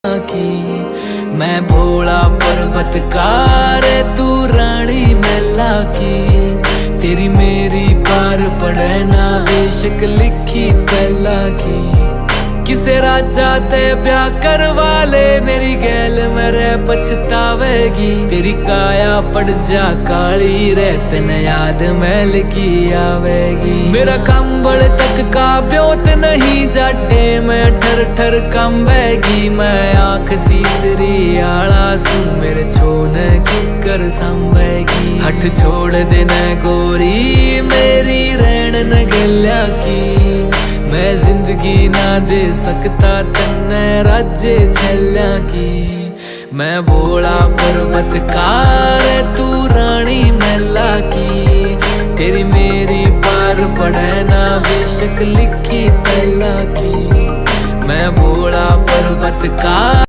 की मैं भोला पर्वतकार तू रानी मैला की। तेरी मेरी पार पड़े ना बेशक लिखी पहला की। किसे राजा ते ब्याह करवा ले मेरी गैल मेरे पछतावेगी। तेरी काया पड़ जा काली रे तेन याद मैल की आवेगी। मेरा कंबल तक का ब्योत नहीं जाटे मैं ठर ठर कंबेगी। मैं आंख तीसरी आला सू मेरे छोन किकर संभेगी। हठ छोड़ देना गोरी मेरी रैन न गल्या की। मैं जिंदगी ना दे सकता तन्ने राज्य छल्या की। मैं भोला पर्वतकार तू रानी मैला की। तेरी मेरी पार पड़े ना बेशक लिखी पहला की। मैं भोला पर्वतकार